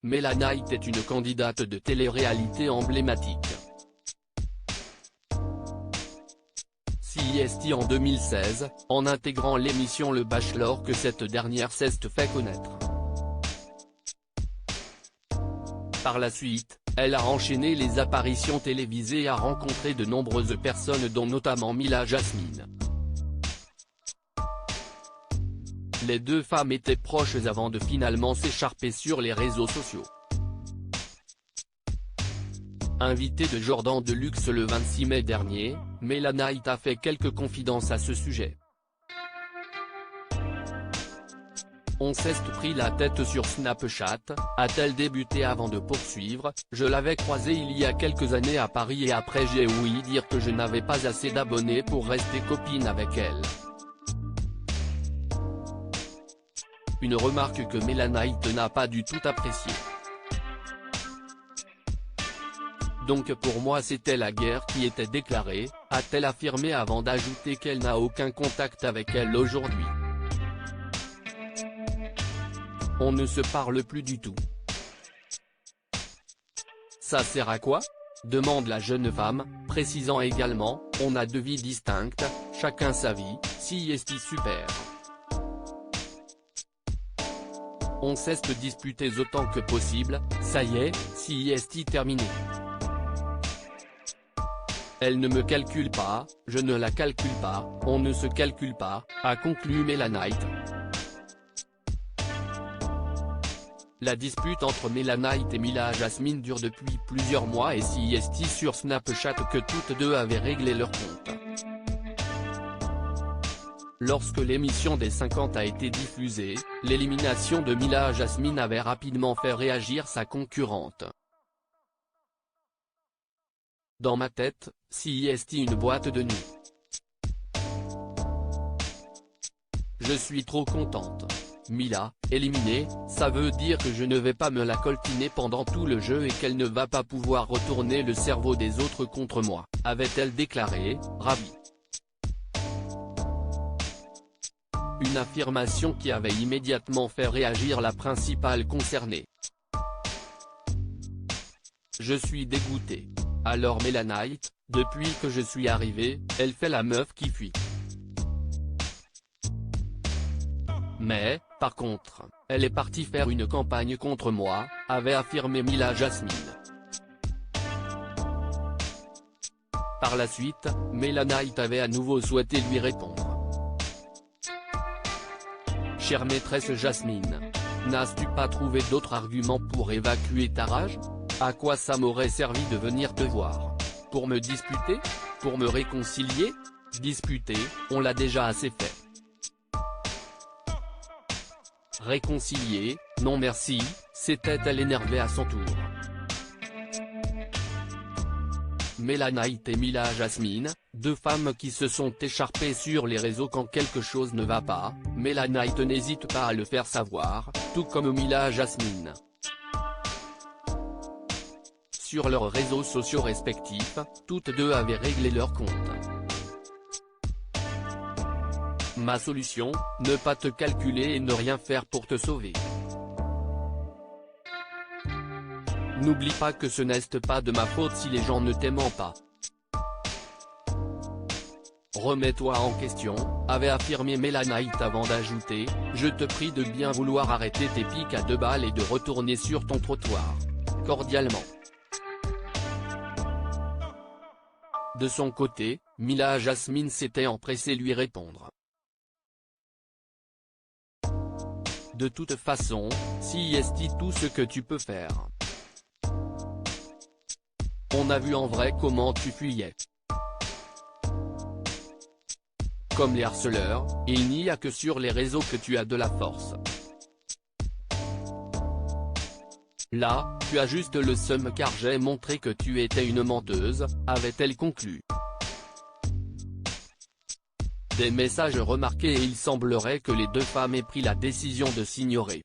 Mela Knight est une candidate de télé-réalité emblématique. CIST en 2016, en intégrant l'émission Le Bachelor que cette dernière s'est fait connaître. Par la suite, elle a enchaîné les apparitions télévisées et a rencontré de nombreuses personnes dont notamment Mila Jasmine. Les deux femmes étaient proches avant de finalement s'écharper sur les réseaux sociaux. Invitée de Jordan Deluxe le 26 mai dernier, Mela Knight a fait quelques confidences à ce sujet. On s'est pris la tête sur Snapchat, a-t-elle débuté avant de poursuivre, je l'avais croisée il y a quelques années à Paris et après j'ai ouï dire que je n'avais pas assez d'abonnés pour rester copine avec elle. Une remarque que Mela Knight n'a pas du tout appréciée. Donc pour moi c'était la guerre qui était déclarée, a-t-elle affirmé avant d'ajouter qu'elle n'a aucun contact avec elle aujourd'hui. On ne se parle plus du tout. Ça sert à quoi ? Demande la jeune femme, précisant également, on a deux vies distinctes, chacun sa vie, CIST super. On s'est disputé autant que possible, ça y est, CIST terminé. Elle ne me calcule pas, je ne la calcule pas, on ne se calcule pas, a conclu Mela Knight. La dispute entre Mela Knight et Mila Jasmine dure depuis plusieurs mois et CIST sur Snapchat que toutes deux avaient réglé leur compte. Lorsque l'émission des 50 a été diffusée, l'élimination de Mila Jasmine avait rapidement fait réagir sa concurrente. Dans ma tête, CIST une boîte de nuit. Je suis trop contente. Mila, éliminée, ça veut dire que je ne vais pas me la coltiner pendant tout le jeu et qu'elle ne va pas pouvoir retourner le cerveau des autres contre moi, avait-elle déclaré, ravie. Une affirmation qui avait immédiatement fait réagir la principale concernée. Je suis dégoûtée. Alors Mela Knight, depuis que je suis arrivée, elle fait la meuf qui fuit. Mais, par contre, elle est partie faire une campagne contre moi, avait affirmé Mila Jasmine. Par la suite, Mela Knight avait à nouveau souhaité lui répondre. Chère maîtresse Jasmine, n'as-tu pas trouvé d'autres arguments pour évacuer ta rage ? À quoi ça m'aurait servi de venir te voir ? Pour me disputer ? Pour me réconcilier ? Disputer, on l'a déjà assez fait. Réconcilier, non merci, s'était-elle énervée à son tour. Mela Knight et Mila Jasmine, deux femmes qui se sont écharpées sur les réseaux quand quelque chose ne va pas, Mela Knight n'hésite pas à le faire savoir, tout comme Mila Jasmine. Sur leurs réseaux sociaux respectifs, toutes deux avaient réglé leur compte. Ma solution, ne pas te calculer et ne rien faire pour te sauver. N'oublie pas que ce n'est pas de ma faute si les gens ne t'aiment pas. Remets-toi en question, avait affirmé Mela Knight avant d'ajouter, je te prie de bien vouloir arrêter tes piques à 2 balles et de retourner sur ton trottoir. Cordialement. De son côté, Mila Jasmine s'était empressée lui répondre. De toute façon, CIST tout ce que tu peux faire. On a vu en vrai comment tu fuyais. Comme les harceleurs, il n'y a que sur les réseaux que tu as de la force. Là, tu as juste le seum car j'ai montré que tu étais une menteuse, avait-elle conclu. Des messages remarqués et il semblerait que les deux femmes aient pris la décision de s'ignorer.